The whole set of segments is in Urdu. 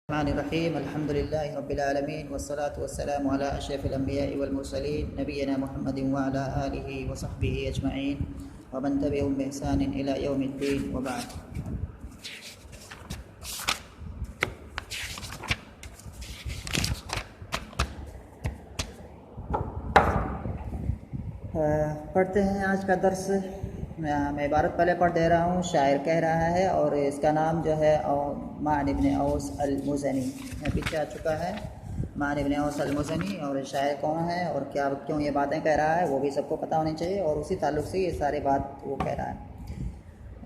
الرحمن الرحيم الحمد لله رب العالمين والصلاة والسلام على أشرف الأنبياء والمرسلين نبينا محمد وعلى آله وصحبه أجمعين ومن تبعهم بإحسان إلى يوم الدين وبعد. پڑھتے ہیں آج کا درس. میں عبارت پہلے پڑھ دے رہا ہوں. شاعر کہہ رہا ہے اور اس کا نام جو ہے معن ابن اوس المزنی پیچھے آ چکا ہے. معن ابن اوس المزنی. اور شاعر کون ہے اور کیوں یہ باتیں کہہ رہا ہے وہ بھی سب کو پتہ ہونی چاہیے, اور اسی تعلق سے یہ سارے بات وہ کہہ رہا ہے.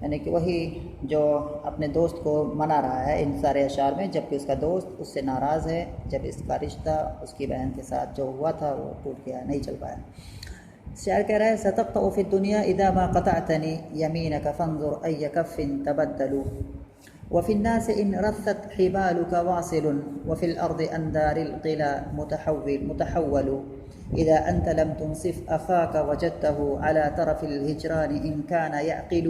یعنی کہ وہی جو اپنے دوست کو منا رہا ہے ان سارے اشعار میں, جبکہ اس کا دوست اس سے ناراض ہے جب اس کا رشتہ اس کی بہن کے ساتھ جو ہوا تھا وہ ٹوٹ گیا, نہیں چل پایا. شاعر کہہ رہا ہے ستقطع فی الدنیا اذا ما قطعتنی یمینک فانظر ای کف تبدل وفی الناس ان رثت حبالک واصل وفی الارض اندار القلا متحول اذا انت لم تنصف اخاک وجدته على طرف الهجران ان كان يعقل.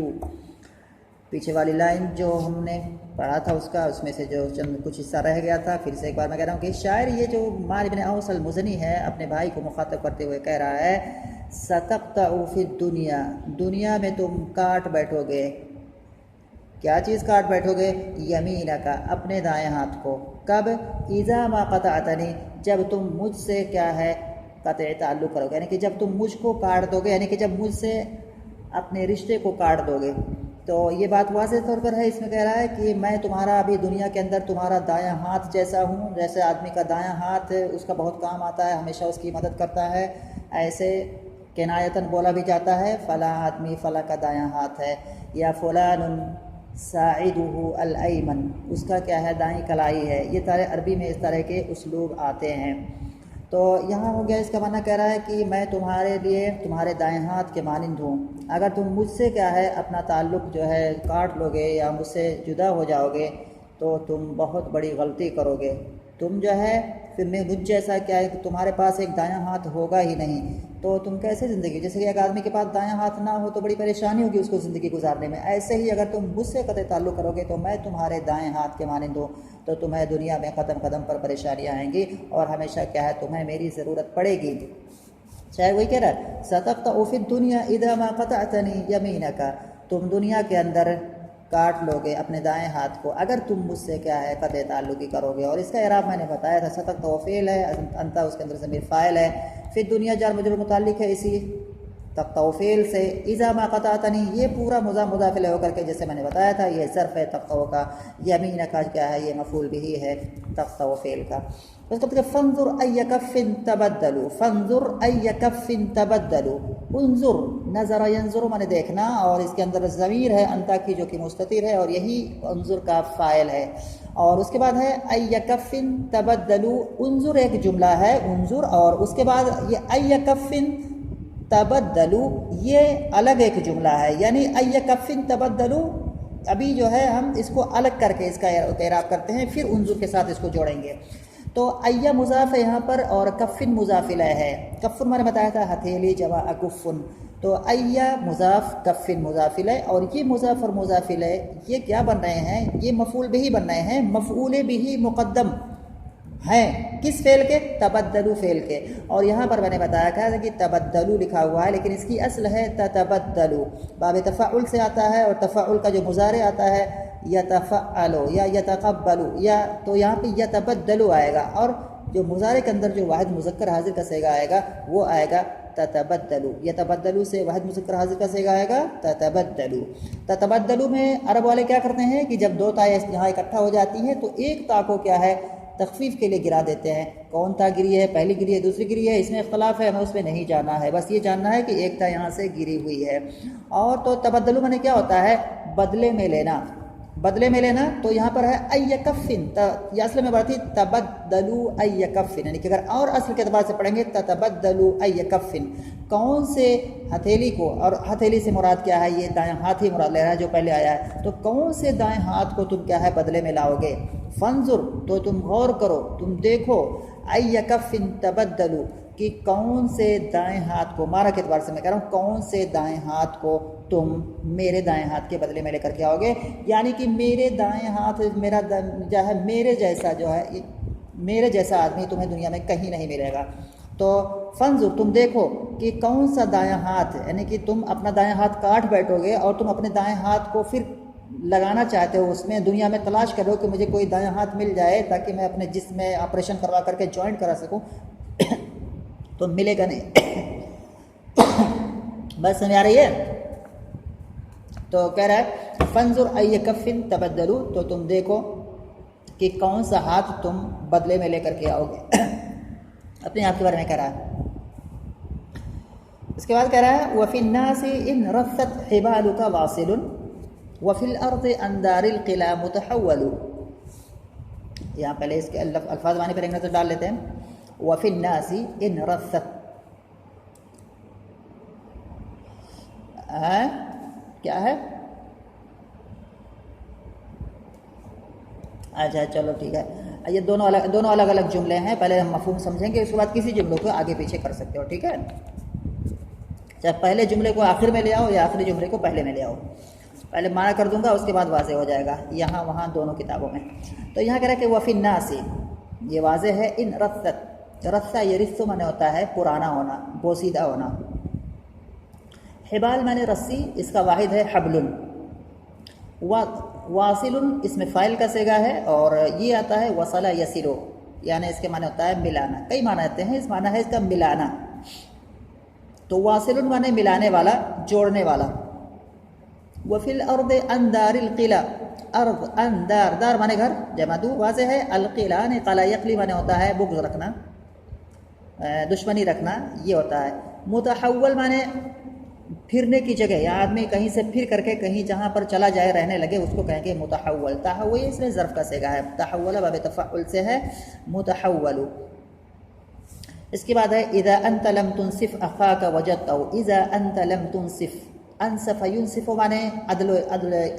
پیچھے والی لائن جو ہم نے پڑھا تھا اس میں سے جو کچھ حصہ رہ گیا تھا, پھر سے ایک بار میں کہہ رہا ہوں کہ شاعر یہ جو معن ابن اوس المزنی ہے اپنے بھائی کو مخاطب کرتے ہوئے کہہ رہا ہے ستقطع فی الدنیا, دنیا میں تم کاٹ بیٹھو گے. کیا چیز کاٹ بیٹھو گے؟ یمینک, اپنے دائیں ہاتھ کو. کب؟ اذا ما قطعتنی, جب تم مجھ سے کیا ہے قطع تعلق کرو گے, یعنی کہ جب تم مجھ کو کاٹ دو گے, یعنی کہ جب مجھ سے اپنے رشتے کو کاٹ دو گے. تو یہ بات واضح طور پر ہے. اس میں کہہ رہا ہے کہ میں تمہارا ابھی دنیا کے اندر تمہارا دایاں ہاتھ جیسا ہوں. جیسے آدمی کا دایاں ہاتھ اس کا بہت کام آتا ہے, ہمیشہ اس کی مدد کرتا ہے, ایسے کنایتاً بولا بھی جاتا ہے فلاں آدمی فلاں کا دایاں ہاتھ ہے, یا فلان ساعدہ الایمن, اس کا کیا ہے دائیں کلائی ہے. یہ سارے عربی میں اس طرح کے اسلوب آتے ہیں. تو یہاں ہو گیا, اس کا معنی کہہ رہا ہے کہ میں تمہارے لیے تمہارے دائیں ہاتھ کے مانند ہوں. اگر تم مجھ سے کیا ہے اپنا تعلق جو ہے کاٹ لو گے یا مجھ سے جدا ہو جاؤ گے تو تم بہت بڑی غلطی کرو گے. تم جو ہے پھر میں مجھ جیسا کیا ہے کہ تمہارے پاس ایک دایاں ہاتھ ہوگا ہی نہیں, تو تم کیسے زندگی, جیسے کہ ایک آدمی کے پاس دایاں ہاتھ نہ ہو تو بڑی پریشانی ہوگی اس کو زندگی گزارنے میں. ایسے ہی اگر تم مجھ سے قطع تعلق کرو گے تو میں تمہارے دائیں ہاتھ کے مانند ہوں, تو تمہیں دنیا میں قدم قدم پر پریشانیاں آئیں گی اور ہمیشہ کیا ہے تمہیں میری ضرورت پڑے گی. شاید وہی کہہ رہا ہے ستقطع فی الدنیا اذا ما قطعتنی یمینک, تم دنیا کے اندر کاٹ لو گے اپنے دائیں ہاتھ کو اگر تم مجھ سے کیا ہے قطع تعلقی کرو گے. اور اس کا اعراب میں نے بتایا تھا, ستقطع فعل ہے, انت اس کے اندر ضمیر فاعل ہے, فی الدنیا جار مجرور متعلق ہے اسی تقطع فعل سے. اذا ما قطعتنی یہ پورا مضاف مضاف الیہ ہو کر کے جیسے میں نے بتایا تھا یہ ظرف ہے تقطع کا. یمین کا کیا ہے یہ مفعول بھی ہے تقطع فعل کا. اس کو فانظر ای کف تبدلوا, فانظر ای کف تبدلوا, انظر نظر ینظر میں نے دیکھنا, اور اس کے اندر ضمیر ہے انتا کی جو کہ مستتر ہے اور یہی انظر کا فاعل ہے. اور اس کے بعد ہے ای کف تبدلوا, انظر ایک جملہ ہے انظر, اور اس کے بعد یہ ای کف تبدلوا یہ الگ ایک جملہ ہے. یعنی ای کف تبدلوا ابھی جو ہے ہم اس کو الگ کر کے اس کا اعراب کرتے ہیں, پھر انظر کے ساتھ اس کو جوڑیں گے. تو ایہ مضاف ہے یہاں پر اور کفن مضاف الیہ ہے. کفن میں نے بتایا تھا ہتھیلی جمع اکفن, تو ایہ مضاف کفن مضاف الیہ, اور یہ مضاف اور مضاف الیہ یہ کیا بن رہے ہیں, یہ مفعول بھی بن رہے ہیں. مفعول بھی مقدم ہیں کس فعل کے؟ تبدلوا فعل کے. اور یہاں پر میں نے بتایا تھا کہ تبدلوا لکھا ہوا ہے لیکن اس کی اصل ہے تتبدلوا, باب تفعل سے آتا ہے, اور تفعل کا جو مضارع آتا ہے یتفعلوا یا یتقبلوا, یا تو یہاں پہ یتبدلوا آئے گا, اور جو مضارع کے اندر جو واحد مذکر حاضر کا صیغہ آئے گا وہ آئے گا تتبدلوا. یتبدلوا سے واحد مذکر حاضر کا صیغہ آئے گا تتبدلوا. تتبدلوا میں عرب والے کیا کرتے ہیں کہ جب دو تائیں یہاں اکٹھا ہو جاتی ہیں تو ایک تا کو کیا ہے تخفیف کے لیے گرا دیتے ہیں. کون تا گری ہے, پہلی گری ہے دوسری گری ہے, اس میں اختلاف ہے, ہمیں اس میں نہیں جانا ہے, بس یہ جاننا ہے کہ ایک تا یہاں سے گری ہوئی ہے. اور تو تبدلوا میں نے کیا ہوتا ہے بدلے میں لینا, بدلے میں لینا. تو یہاں پر ہے ای کفن, یہ اصل میں بڑھتی تبدلوا ای کفن, یعنی کہ اگر اور اصل کے اعتبار سے پڑھیں گے تتبدلوا ای کفن, کون سے ہتھیلی کو, اور ہتھیلی سے مراد کیا ہے یہ دائیں ہاتھ ہی مراد لے رہا ہے جو پہلے آیا ہے, تو کون سے دائیں ہاتھ کو تم کیا ہے بدلے میں لاؤ گے. فنظر تو تم غور کرو، تم دیکھو، ای کف تبدلو کہ کون سے دائیں ہاتھ کو، معنی کے اعتبار سے میں کہہ رہا ہوں، کون سے دائیں ہاتھ کو تم میرے دائیں ہاتھ کے بدلے میں لے کر کے آؤ گے، یعنی کہ میرے دائیں ہاتھ میرا جو ہے میرے جیسا جو ہے میرے جیسا آدمی تمہیں دنیا میں کہیں نہیں ملے گا۔ تو فنظر تم دیکھو کہ کون سا دایاں ہاتھ، یعنی کہ تم اپنا دایاں ہاتھ کاٹ بیٹھو گے اور تم اپنے دائیں ہاتھ کو پھر لگانا چاہتے ہو اس میں، دنیا میں تلاش کرو کہ مجھے کوئی دایاں ہاتھ مل جائے تاکہ میں اپنے جسم میں آپریشن کروا کر کے جوائنٹ کرا سکوں، تو ملے گا نہیں۔ بس سمجھ آ رہی ہے؟ تو کہہ رہا ہے فنظر ای کف تبدلو تو تم دیکھو کہ کون سا ہاتھ تم بدلے میں لے کر کے آؤ گے، اپنے آپ کے بارے میں کہہ رہا ہے۔ اس کے بعد کہہ رہا ہے وَفِي النَّاسِ إِنْ رَثَّتْ حِبَالُكَ وَاصِلٌ وَفِي الْأَرْضِ عَنْ دَارِ الْقِلَى مُتَحَوَّلُ۔ یہاں پہلے اس کے الفاظ معنی پر ایک نظر ڈال لیتے ہیں۔ وَفِي النَّاسِ إِنْ رَثَّتْ کیا ہے؟ اچھا چلو ٹھیک ہے، یہ دونوں الگ الگ جملے ہیں، پہلے ہم مفہوم سمجھیں گے، اس کے بعد کسی جملوں کو آگے پیچھے کر سکتے ہو، ٹھیک ہے؟ چاہے پہلے جملے کو آخر میں لے آؤ یا آخری جملے کو پہلے میں لے آؤ، پہلے معنی کر دوں گا اس کے بعد واضح ہو جائے گا یہاں وہاں دونوں کتابوں میں۔ تو یہاں کہہ رہا ہے کہ وفی الناس، یہ واضح ہے، ان رثت، رثہ یہ رث معنی ہوتا ہے پرانا ہونا، بوسیدہ ہونا، حبال معنی رسی، اس کا واحد ہے حبل، واصل اس میں فاعل کا صیغہ ہے اور یہ آتا ہے وصل یصل، یعنی اس کے معنی ہوتا ہے ملانا، کئی معنی آتے ہیں، اس معنی ہے اس کا ملانا، تو واصل معنی ملانے والا، جوڑنے والا۔ وفی الارض عن دار القلع، ارض عن دار، دار معنی گھر، جمع دو، واضح ہے، القلع نے قلع یقلی معنی ہوتا ہے بغض رکھنا، دشمنی رکھنا، یہ ہوتا ہے۔ متحول معنی پھرنے کی جگہ، یا آدمی کہیں سے پھر کر کے کہیں جہاں پر چلا جائے رہنے لگے اس کو کہیں گے متحول۔ تحول اس میں ظرف کا صیغہ ہے، تحول باب تفعل سے ہے، متحول۔ اس کے بعد ہے اذا انت لم تنصف اخاك وجدته، اذا انت لم تنصف، انصف ينصف معنی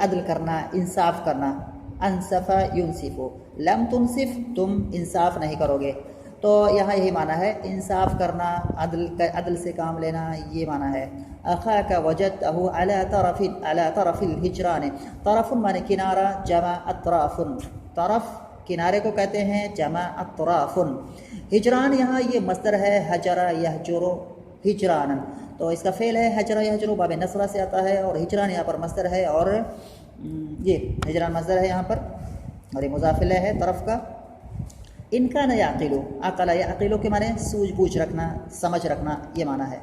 عدل کرنا، انصاف کرنا، انصف ينصف، لم تنصف تم انصاف نہیں کرو گے، تو یہاں یہی معنی ہے انصاف کرنا، عدل سے کام لینا، یہ معنی ہے۔ اخاک وجدته على طرف الهجران، طرف معنی کنارہ، جمع اطراف، طرف کنارے کو کہتے ہیں، جمع اطراف۔ ہجران یہاں یہ مصدر ہے، حجر یحجر ہجرانا، تو اس کا فعل ہے حجر یحجر، باب نصرہ سے آتا ہے، اور ہجران یہاں پر مصدر ہے، اور یہ ہجران مصدر ہے یہاں پر، اور یہ مضاف الیہ ہے طرف کا۔ ان کا نہ یعقلو، عقل یعقلو کے معنی سوجھ بوجھ رکھنا، سمجھ رکھنا، یہ معنی ہے۔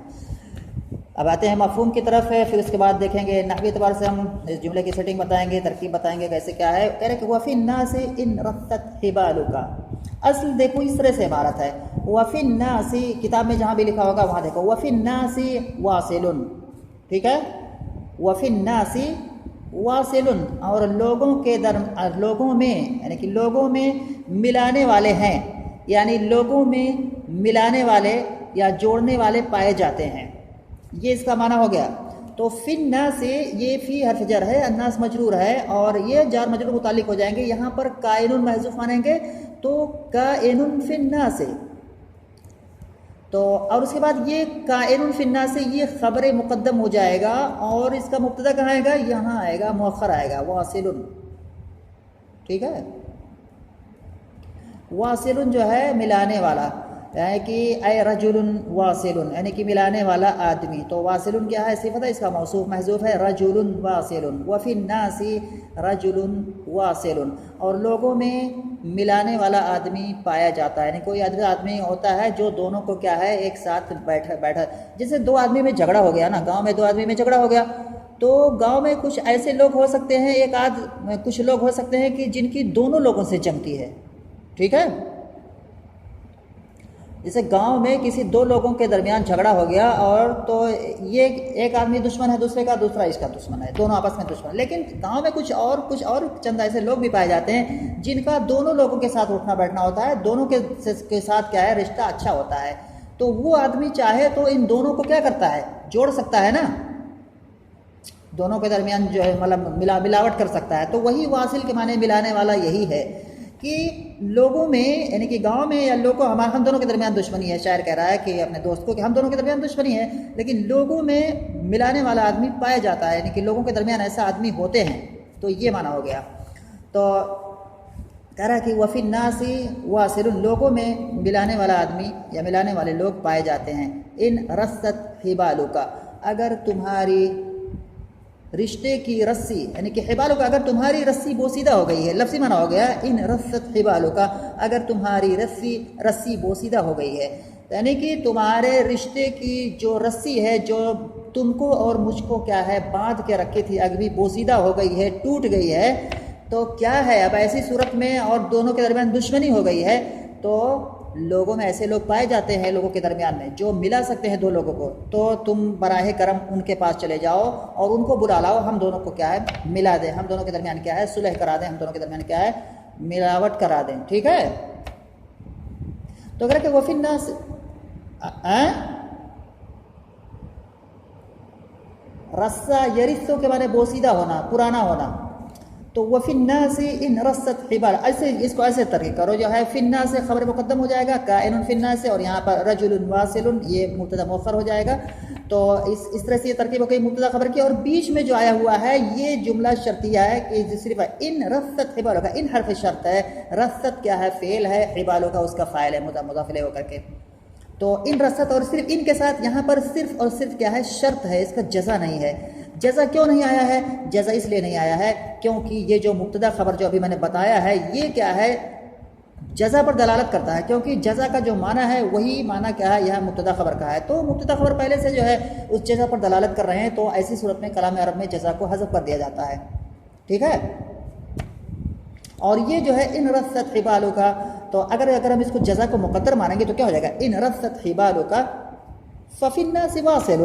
اب آتے ہیں مفہوم کی طرف ہے، پھر اس کے بعد دیکھیں گے نحوی اعتبار سے ہم اس جملے کی سیٹنگ بتائیں گے، ترکیب بتائیں گے کیسے کیا ہے۔ کہہ رہے کہ وفی الناس ان رثت حبالک، اصل دیکھو اس طرح سے عبارت ہے، وفی الناس، کتاب میں جہاں بھی لکھا ہوگا وہاں دیکھو، وفی الناس واصل، ٹھیک ہے، وفی الناس واصل، اور لوگوں میں، یعنی کہ لوگوں میں ملانے والے ہیں، یعنی لوگوں میں ملانے والے یا جوڑنے والے پائے جاتے ہیں، یہ اس کا معنی ہو گیا۔ تو فی الناس، یہ فی حرف جر ہے، الناس مجرور ہے، اور یہ جار مجرور متعلق ہو جائیں گے، یہاں پر کائن محذوف مانیں گے تو کائن فی الناس، تو اور اس کے بعد یہ کائن فی الناس یہ خبر مقدم ہو جائے گا، اور اس کا مبتدا کہاں آئے گا؟ یہاں آئے گا، مؤخر آئے گا، واصل، ٹھیک ہے، واصل جو ہے ملانے والا، یعنی کہ اے رجل واصل، یعنی کہ ملانے والا آدمی، تو واصل کیا ہے؟ صفت ہے، اس کا موصوف محذوف ہے، رجل واصل، وفی الناس رجل واصل، اور لوگوں میں ملانے والا آدمی پایا جاتا ہے، یعنی کوئی آدمی ہوتا ہے جو دونوں کو کیا ہے ایک ساتھ بیٹھا، جیسے دو آدمی میں جھگڑا ہو گیا نا، گاؤں میں دو آدمی میں جھگڑا ہو گیا، تو گاؤں میں کچھ ایسے لوگ ہو سکتے ہیں، کچھ لوگ ہو سکتے ہیں کہ جن کی دونوں لوگوں سے جمتی ہے، ٹھیک ہے، جیسے گاؤں میں کسی دو لوگوں کے درمیان جھگڑا ہو گیا، اور تو یہ ایک آدمی دشمن ہے دوسرے کا، دوسرا اس کا دشمن ہے، دونوں آپس میں دشمن، لیکن گاؤں میں کچھ اور چند ایسے لوگ بھی پائے جاتے ہیں جن کا دونوں لوگوں کے ساتھ اٹھنا بیٹھنا ہوتا ہے، دونوں کے ساتھ کیا ہے رشتہ اچھا ہوتا ہے، تو وہ آدمی چاہے تو ان دونوں کو کیا کرتا ہے؟ جوڑ سکتا ہے نا، دونوں کے درمیان جو ہے مطلب ملاوٹ کر سکتا ہے، تو وہی واصل کے معنی ملانے والا یہی ہے کہ لوگوں میں یعنی کہ گاؤں میں یا لوگوں ہم دونوں کے درمیان دشمنی ہے. شاعر کہہ رہا ہے کہ اپنے دوست کو کہ ہم دونوں کے درمیان دشمنی ہے، لیکن لوگوں میں ملانے والا آدمی پایا جاتا ہے، یعنی کہ لوگوں کے درمیان ایسا آدمی ہوتے ہیں. تو یہ معنی ہو گیا. تو کہہ رہا ہے کہ وفی الناس واصل، لوگوں میں ملانے والا آدمی یا ملانے والے لوگ پائے جاتے ہیں. ان رست حبالک، اگر تمہاری رشتے کی رسی، یعنی کہ حبالک اگر تمہاری رسی بوسیدہ ہو گئی ہے، لفظی معنی ہو گیا ان رست حبالک، اگر تمہاری رسی بوسیدہ ہو گئی ہے، یعنی کہ تمہارے رشتے کی جو رسی ہے جو تم کو اور مجھ کو کیا ہے باندھ کے رکھی تھی، اگر بھی بوسیدہ ہو گئی ہے، ٹوٹ گئی ہے، تو کیا ہے اب ایسی صورت میں اور دونوں کے درمیان دشمنی ہو گئی ہے، تو لوگوں میں ایسے لوگ پائے جاتے ہیں لوگوں کے درمیان میں جو ملا سکتے ہیں دو لوگوں کو، تو تم براہ کرم ان کے پاس چلے جاؤ اور ان کو بلا لاؤ، ہم دونوں کو کیا ہے ملا دیں، ہم دونوں کے درمیان کیا ہے صلح کرا دیں، ہم دونوں کے درمیان کیا ہے ملاوٹ کرا دیں. ٹھیک ہے. تو اگر کہ وفی الناس رسا یرثو کے معنی بوسیدہ ہونا، پرانا ہونا. تو وفی الناس ان رست حبال، ایسے اس کو ایسے ترکیب کرو جو ہے فی الناس سے خبر مقدم ہو جائے گا، کائن فی الناس سے، اور یہاں پر رجل واصل یہ مبتدا مؤخر ہو جائے گا. تو اس طرح سے یہ ترکیب ہو گئی مبتدا خبر کی. اور بیچ میں جو آیا ہوا ہے یہ جملہ شرطیہ ہے کہ صرف ان رست حبالوں کا، ان حرف شرط ہے، رست کیا ہے فعل ہے، حبالوں کا اس کا فاعل ہے مضاف الیہ ہو کر کے. تو ان رست اور صرف ان کے ساتھ یہاں پر صرف اور صرف کیا ہے شرط ہے، اس کا جزا نہیں ہے. جزا کیوں نہیں آیا ہے؟ جزا اس لیے نہیں آیا ہے کیونکہ یہ جو مبتدا خبر جو ابھی میں نے بتایا ہے یہ کیا ہے جزا پر دلالت کرتا ہے، کیونکہ جزا کا جو معنی ہے وہی معنی کیا ہے یہاں مبتدا خبر کا ہے. تو مبتدا خبر پہلے سے جو ہے اس جزا پر دلالت کر رہے ہیں، تو ایسی صورت میں کلام عرب میں جزا کو حذف کر دیا جاتا ہے. ٹھیک ہے. اور یہ جو ہے ان رست حبالوں کا، تو اگر ہم اس کو جزا کو مقدر مانیں گے تو کیا ہو جائے گا ان رست حبالوں کا ففی الناس واصل،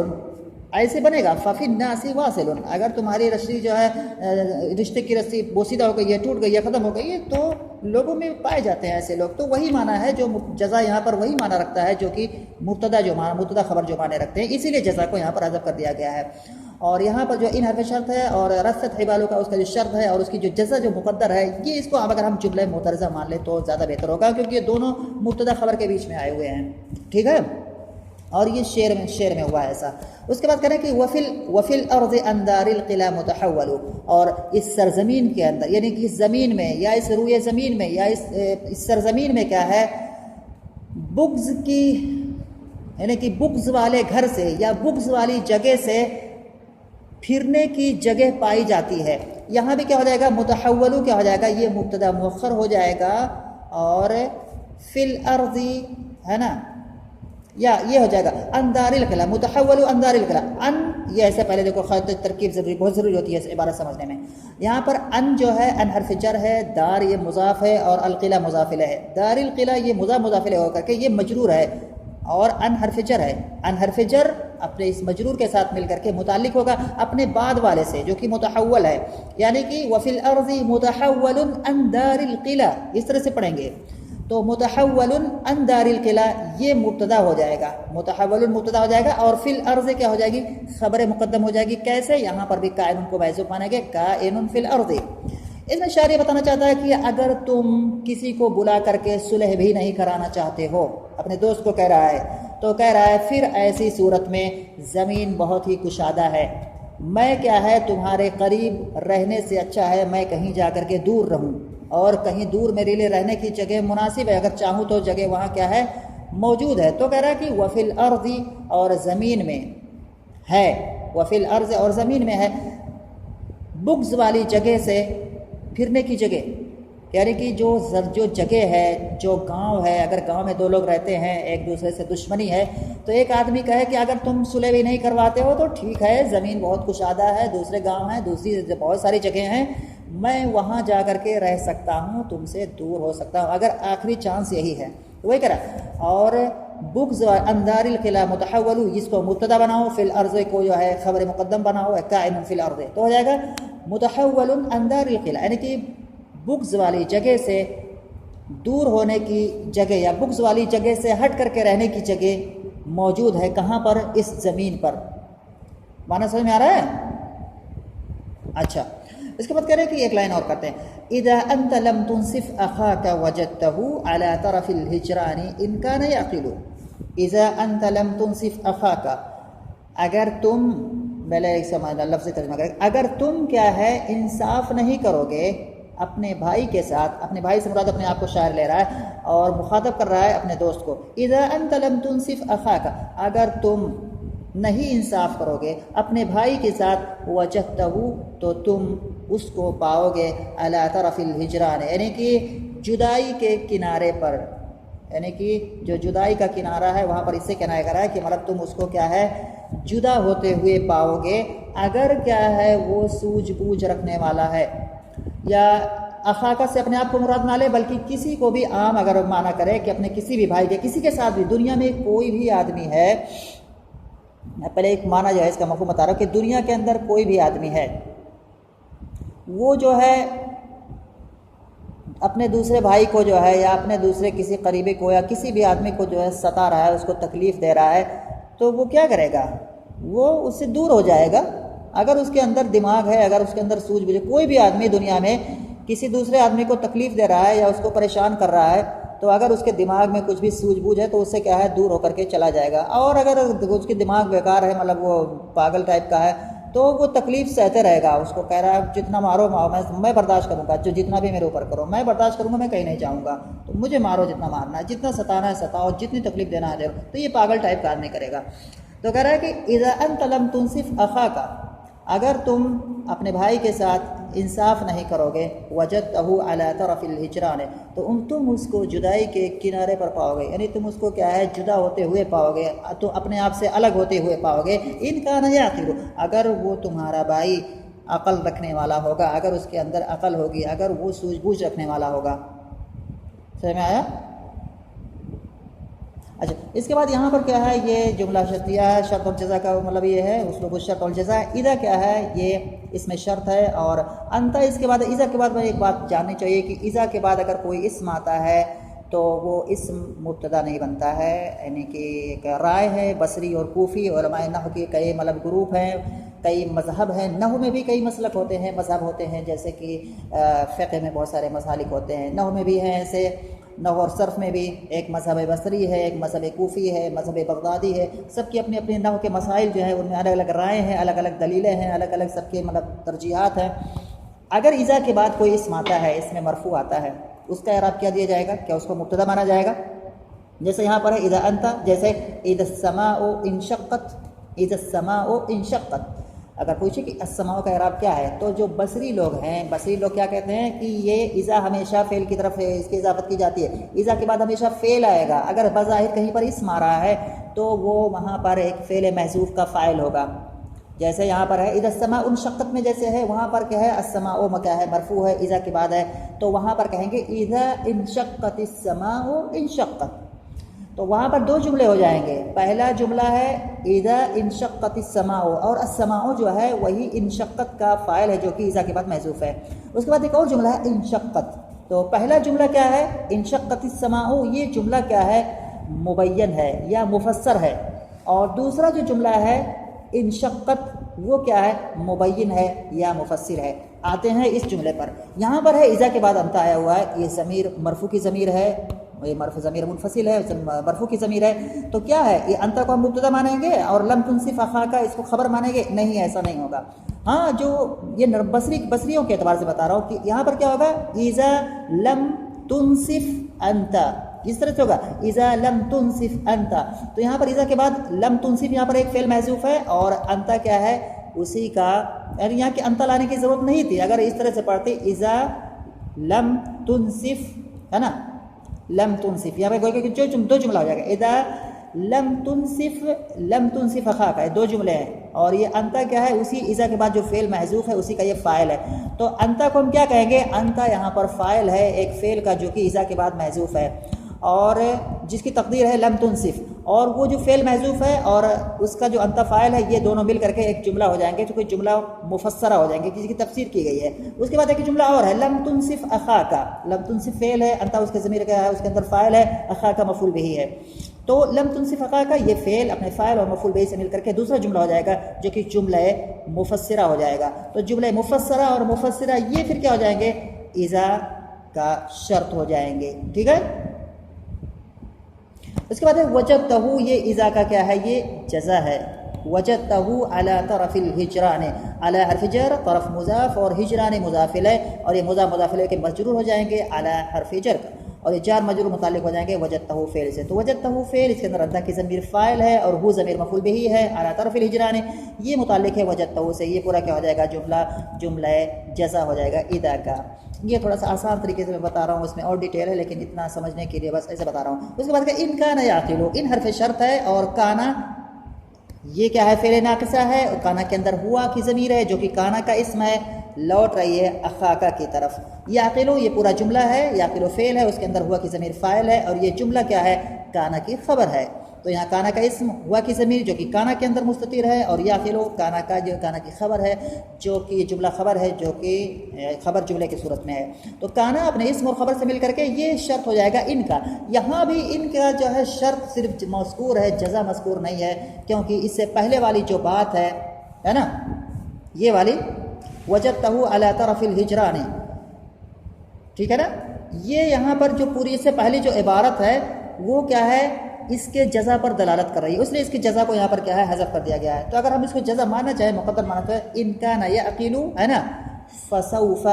ایسے بنے گا ففی الناس واصل. اگر تمہاری رسی جو ہے رشتے کی رسی بوسیدہ ہو گئی ہے، ٹوٹ گئی ہے، ختم ہو گئی ہے، تو لوگوں میں پائے جاتے ہیں ایسے لوگ. تو وہی معنی ہے جو جزا یہاں پر وہی معنی رکھتا ہے جو کہ مبتدا خبر جو معنی رکھتے ہیں، اسی لیے جزا کو یہاں پر حذف کر دیا گیا ہے. اور یہاں پر جو ان حرف شرط ہے اور رست حبالوں کا اس کا جو شرط ہے اور اس کی جو جزا جو مقدر ہے، یہ اس کو اگر ہم جملہ معترضہ مان لیں تو زیادہ بہتر ہوگا، کیونکہ یہ دونوں مبتدا خبر کے بیچ میں آئے ہوئے ہیں. ٹھیک ہے. اور یہ شعر میں ہوا ہے ایسا. اس کے بعد کہہ رہے ہیں کہ وفی الارض اندار القلع متحول، اور اس سرزمین کے اندر یعنی کہ اس زمین میں یا اس روئے زمین میں یا اس سرزمین میں کیا ہے بغض کی، یعنی کہ بغض والے گھر سے یا بغض والی جگہ سے پھرنے کی جگہ پائی جاتی ہے. یہاں بھی کیا ہو جائے گا متحولو کیا ہو جائے گا یہ مبتدا مؤخر ہو جائے گا، اور فی الارض ہے نا یا یہ ہو جائے گا اندار القلع متحول اندار القلع. ان یہ ایسے پہلے دیکھو ترکیب بہت ضروری ہوتی ہے اس عبارت سمجھنے میں. یہاں پر ان جو ہے ان حرف جر ہے، دار یہ مضاف ہے اور القلع مضاف الیہ ہے. دار القلع یہ مضاف الیہ ہو کر کے یہ مجرور ہے، اور ان حرف جر ہے. ان حرف جر اپنے اس مجرور کے ساتھ مل کر کے متعلق ہوگا اپنے بعد والے سے جو کہ متحول ہے، یعنی کہ وفی الارض متحول ان دار القلع، اس طرح سے پڑھیں گے. تو متحول ان دار القلع یہ مبتدا ہو جائے گا، متحول مبتدا ہو جائے گا، اور فی الارض کیا ہو جائے گی خبر مقدم ہو جائے گی. کیسے؟ یہاں پر بھی کائن کو محذوف مانیں گے، کائن فی الارض. اس میں شاعر یہ بتانا چاہتا ہے کہ اگر تم کسی کو بلا کر کے صلح بھی نہیں کرانا چاہتے ہو، اپنے دوست کو کہہ رہا ہے، تو کہہ رہا ہے پھر ایسی صورت میں زمین بہت ہی کشادہ ہے، میں کیا ہے تمہارے قریب رہنے سے اچھا ہے میں کہیں جا کر کے دور رہوں، اور کہیں دور میرے لیے رہنے کی جگہ مناسب ہے، اگر چاہوں تو جگہ وہاں کیا ہے موجود ہے. تو کہہ رہا ہے کہ وفی الارض اور زمین میں ہے، وفی الارض اور زمین میں ہے بغض والی جگہ سے پھرنے کی جگہ، یعنی کہ جو جگہ ہے جو گاؤں ہے، اگر گاؤں میں دو لوگ رہتے ہیں ایک دوسرے سے دشمنی ہے، تو ایک آدمی کہے کہ اگر تم صلح بھی نہیں کرواتے ہو تو ٹھیک ہے زمین بہت کشادہ ہے، دوسرے گاؤں ہیں، دوسری بہت ساری جگہیں ہیں، میں وہاں جا کر کے رہ سکتا ہوں، تم سے دور ہو سکتا ہوں، اگر آخری چانس یہی ہے. وہی کہہ رہا. اور بغض اندار القلع متحول اس کو مبتدا بناؤ، فی الارض کو جو ہے خبر مقدم بناؤ، کائن فی الارض، تو ہو جائے گا متحول اندار القلع، یعنی کہ بغض والی جگہ سے دور ہونے کی جگہ یا بغض والی جگہ سے ہٹ کر کے رہنے کی جگہ موجود ہے. کہاں پر؟ اس زمین پر. معنی سمجھ میں آ رہا ہے؟ اچھا. اس کے بعد کہہ رہے ہیں کہ ایک لائن اور کرتے ہیں. اذا انت لم تنصف اخاك وجدته على طرف الهجران ان كان يعقل. اذا انت لم تنصف اخاك، اگر تم، پہلے ایک لفظ ترجمہ کریں، اگر تم کیا ہے انصاف نہیں کرو گے اپنے بھائی کے ساتھ، اپنے بھائی سے مراد اپنے آپ کو شاعر لے رہا ہے اور مخاطب کر رہا ہے اپنے دوست کو، اذا انت لم تنصف اخاک، اگر تم نہیں انصاف کرو گے اپنے بھائی کے ساتھ، وجدتہ، تو تم اس کو پاؤ گے علی طرف الہجران، یعنی کہ جدائی کے کنارے پر، یعنی کہ جو جدائی کا کنارہ ہے وہاں پر اس سے کنارہ کر رہا ہے کہ مطلب تم اس کو کیا ہے جدا ہوتے ہوئے پاؤ گے، اگر کیا ہے وہ سوجھ بوجھ رکھنے والا ہے. یا اخاکہ سے اپنے آپ کو مراد نہ لے بلکہ کسی کو بھی عام اگر معنی کرے کہ اپنے کسی بھی بھائی کے، کسی کے ساتھ بھی، دنیا میں کوئی بھی آدمی ہے، پہلے ایک معنی جو ہے اس کا مفہوم بتا رہا ہوں کہ دنیا کے اندر کوئی بھی آدمی ہے وہ جو ہے اپنے دوسرے بھائی کو جو ہے یا اپنے دوسرے کسی قریبی کو یا کسی بھی آدمی کو جو ہے ستا رہا ہے، اس کو تکلیف دے رہا ہے، تو وہ کیا کرے گا؟ وہ اس سے دور ہو جائے گا. اگر اس کے اندر دماغ ہے، اگر اس کے اندر سوجھ بوجھ، کوئی بھی آدمی دنیا میں کسی دوسرے آدمی کو تکلیف دے رہا ہے یا اس کو پریشان کر رہا ہے، تو اگر اس کے دماغ میں کچھ بھی سوجھ بوجھ ہے تو اس سے کیا ہے دور ہو کر کے چلا جائے گا. اور اگر اس کی دماغ بیکار ہے، مطلب وہ پاگل ٹائپ کا ہے، تو وہ تکلیف سہتے رہے گا. اس کو کہہ رہا ہے جتنا مارو میں برداشت کروں گا، جو جتنا بھی میرے اوپر کرو میں برداشت کروں گا، میں کہیں نہیں جاؤں گا، تو مجھے مارو جتنا مارنا ہے، جتنا ستانا ہے ستاؤ، جتنی تکلیف دینا ہے. تو یہ پاگل ٹائپ کا آدمی کرے گا. تو کہہ رہا ہے کہ اذا انت لم تنصف اخاک، اگر تم اپنے بھائی کے ساتھ انصاف نہیں کرو گے، وجدتہ علی طرف الہجران، تو تم اس کو جدائی کے کنارے پر پاؤ گے، یعنی تم اس کو کیا ہے جدا ہوتے ہوئے پاؤ گے، تو اپنے آپ سے الگ ہوتے ہوئے پاؤ گے. ان کان یعقل، اگر وہ تمہارا بھائی عقل رکھنے والا ہوگا، اگر اس کے اندر عقل ہوگی، اگر وہ سوجھ بوجھ رکھنے والا ہوگا. سمجھ میں آیا؟ اچھا، اس کے بعد یہاں پر کیا ہے، یہ جملہ شرطیہ ہے، شرط الجزا کا مطلب یہ ہے، اسلوب الشرط والجزا. اذا کیا ہے، یہ اس میں شرط ہے، اور انت اس کے بعد، اذا کے بعد میں ایک بات جاننی چاہیے کہ اذا کے بعد اگر کوئی اسم آتا ہے تو وہ اسم مبتدا نہیں بنتا ہے. یعنی کہ ایک رائے ہے بصری اور کوفی علماء نحو کے کئی مطلب گروپ ہیں، کئی مذہب ہیں. نحو میں بھی کئی مسلک ہوتے ہیں، مذہب ہوتے ہیں، جیسے کہ فقہ میں بہت سارے مسالک ہوتے ہیں. نحو میں بھی ہیں ایسے، نحو اور صرف میں بھی ایک مذہب بصری ہے، ایک مذہب کوفی ہے، مذہب بغدادی ہے. سب کی اپنی اپنی نحو کے مسائل جو ہیں ان میں الگ الگ رائے ہیں، الگ الگ دلیلیں ہیں، الگ الگ سب کے مطلب ترجیحات ہیں. اگر اذا کے بعد کوئی اسم آتا ہے، اس میں مرفوع آتا ہے، اس کا اعراب کیا دیا جائے گا؟ کیا اس کو مبتدا مانا جائے گا؟ جیسے یہاں پر ہے اذا انت، جیسے اذا السماء انشقت، اذا السماء انشقت. اگر پوچھے کہ السماء کا اعراب کیا ہے، تو جو بصری لوگ ہیں، بصری لوگ کیا کہتے ہیں کہ یہ اذا ہمیشہ فعل کی طرف اس کی اضافت کی جاتی ہے. اذا کے بعد ہمیشہ فعل آئے گا. اگر بظاہر کہیں پر اسم آ رہا ہے تو وہ وہاں پر ایک فعل محذوف کا فاعل ہوگا. جیسے یہاں پر ہے اذا السماء انشقت میں، جیسے ہے وہاں پر کیا ہے السماء کیا ہے مرفوع ہے، اذا کے بعد ہے، تو وہاں پر کہیں گے اذا انشقت السماء انشقت. تو وہاں پر دو جملے ہو جائیں گے. پہلا جملہ ہے اذا انشقت السماء، اور السماء جو ہے وہی انشقت کا فاعل ہے جو کہ اذا کے بعد محذوف ہے. اس کے بعد ایک اور جملہ ہے انشقت. تو پہلا جملہ کیا ہے انشقت السماء، یہ جملہ کیا ہے مبین ہے یا مفسر ہے. اور دوسرا جو جملہ ہے انشقت، وہ کیا ہے مبین ہے یا مفسر ہے. آتے ہیں اس جملے پر. یہاں پر ہے اذا کے بعد انت آیا ہوا ہے، یہ ضمیر مرفوع کی ضمیر ہے، یہ مرفوع ضمیر منفصل ہے، مرفوع کی ضمیر ہے. تو کیا ہے یہ انت کو ہم مبتدا مانیں گے اور لم تنصف اخاک اس کو خبر مانیں گے؟ نہیں، ایسا نہیں ہوگا. ہاں، جو یہ بصریوں کے اعتبار سے بتا رہا ہوں کہ یہاں پر کیا ہوگا اذا لم تنصف انت، اس طرح سے ہوگا اذا لم تنصف انت. تو یہاں پر اذا کے بعد لم تنصف، یہاں پر ایک فعل محذوف ہے، اور انت کیا ہے اسی کا، یعنی یہاں کی انت لانے کی ضرورت نہیں تھی. اگر اس طرح سے پڑھتے اذا لم تنصف، ہے نا، لم تنصف، یہاں پہ کہ جو دو جملہ ہو جائے گا اذا لم تنصف اخاک، دو جملے ہیں، اور یہ انتا کیا ہے اسی اذا کے بعد جو فعل محذوف ہے اسی کا یہ فاعل ہے. تو انتا کو ہم کیا کہیں گے؟ انتا یہاں پر فاعل ہے ایک فعل کا جو کہ اذا کے بعد محذوف ہے، اور جس کی تقدیر ہے لم تنصف، اور وہ جو فعل محذوف ہے اور اس کا جو انتا فاعل ہے، یہ دونوں مل کر کے ایک جملہ ہو جائیں گے، جو کہ جملہ مفسرہ ہو جائیں گے جس کی تفسیر کی گئی ہے. اس کے بعد ایک جملہ اور ہے لم تنصف اخاک. لم تنصف فعل ہے، انتا اس کے ضمیر کا ہے، اس کے اندر فاعل ہے، اخاک مفعول بہ ہے. تو لم تنصف اخاک یہ فعل اپنے فاعل اور مفعول بہ سے مل کر کے دوسرا جملہ ہو جائے گا جو کہ جملہ مفسرہ ہو جائے گا. تو جملہ مفسرہ اور مفسرہ یہ پھر کیا ہو جائیں گے؟ اذا کا شرط ہو جائیں گے. ٹھیک ہے. اس کے بعد ہے وجدتہ. یہ اذا کا کیا ہے؟ یہ جزا ہے. وجدتہ علی طرف الہجران. علی حرف جر، طرف مضاف اور ہجران مضاف الیہ، اور یہ مضاف مضاف الیہ کے مجرور ہو جائیں گے علی حرف جر کا، اور یہ جار مجرور متعلق ہو جائیں گے وجدتہ فعل سے. تو وجدتہ فعل، اس کے اندر ادا کی ضمیر فاعل ہے اور ہو ضمیر مفعول بہ ہے. علی طرف الہجران یہ متعلق ہے وجدتہ سے. یہ پورا کیا ہو جائے گا؟ جملہ جزا ہو جائے گا اذا کا. یہ تھوڑا سا آسان طریقے سے میں بتا رہا ہوں، اس میں اور ڈیٹیل ہے لیکن اتنا سمجھنے کے لیے بس ایسے بتا رہا ہوں. اس کے بعد کہ ان کان یعقل. ان حرف شرط ہے اور کانا یہ کیا ہے؟ فعل ناقصہ ہے، اور کانا کے اندر ہوا کی ضمیر ہے جو کہ کانا کا اسم ہے، لوٹ رہی ہے اخاکا کی طرف. یعقلو یہ پورا جملہ ہے، یعقلو فعل ہے، اس کے اندر ہوا کی ضمیر فاعل ہے، اور یہ جملہ کیا ہے؟ کانا کی خبر ہے. تو یہاں کانا کا اسم، ہوا کی ضمیر جو کہ کانا کے اندر مستتر ہے، اور یعقلو کانا کا جو کانا کی خبر ہے، جو کہ یہ جملہ خبر ہے جو کہ خبر جملے کی صورت میں ہے. تو کانا اپنے اسم اور خبر سے مل کر کے یہ شرط ہو جائے گا ان کا. یہاں بھی ان کا جو ہے شرط صرف مذکور ہے، جزا مذکور نہیں ہے، کیونکہ اس سے پہلے والی جو بات ہے نا، یہ والی وجدتہ علی طرف الہجران، ٹھیک ہے نا، یہ یہاں پر جو پوری اس سے پہلی جو عبارت ہے وہ کیا ہے؟ اس کے جزا پر دلالت کر رہی ہے، اس لیے اس کی جزا کو یہاں پر کیا ہے؟ حذف کر دیا گیا ہے. تو اگر ہم اس کو جزا ماننا چاہیں، مقدر ماننا چاہیں، ان کان یعقل ہے نا فسوف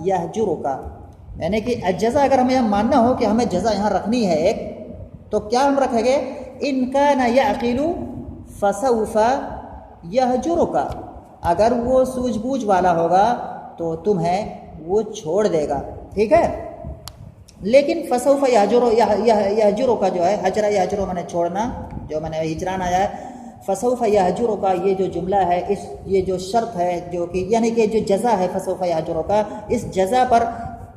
یہجرک، یعنی کہ جزا اگر ہمیں یہاں ماننا ہو کہ ہمیں جزا یہاں رکھنی ہے ایک، تو کیا ہم رکھیں گے؟ ان کان یعقل فسوف یہجرک. اگر وہ سوجھ بوجھ والا ہوگا تو تمہیں وہ چھوڑ دے گا. ٹھیک ہے. لیکن فسوف یہجرو کا جو ہے حجرہ یہجرو میں نے چھوڑنا، جو میں نے ہجران آیا ہے، فسوف یہجرو کا یہ جو جملہ ہے، یہ جو شرط ہے جو کہ یعنی کہ جو جزا ہے فسوف یہجرو کا، اس جزا پر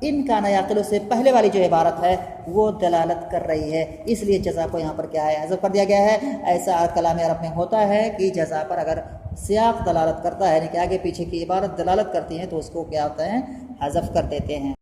ان کان یعقل سے پہلے والی جو عبارت ہے وہ دلالت کر رہی ہے، اس لیے جزا کو یہاں پر کیا ہے؟ حذف کر دیا گیا ہے. ایسا کلام عرب میں ہوتا ہے کہ جزا پر اگر سیاق دلالت کرتا ہے، یعنی کہ آگے پیچھے کی عبارت دلالت کرتی ہے، تو اس کو کیا ہوتا ہے؟ حذف کر دیتے ہیں.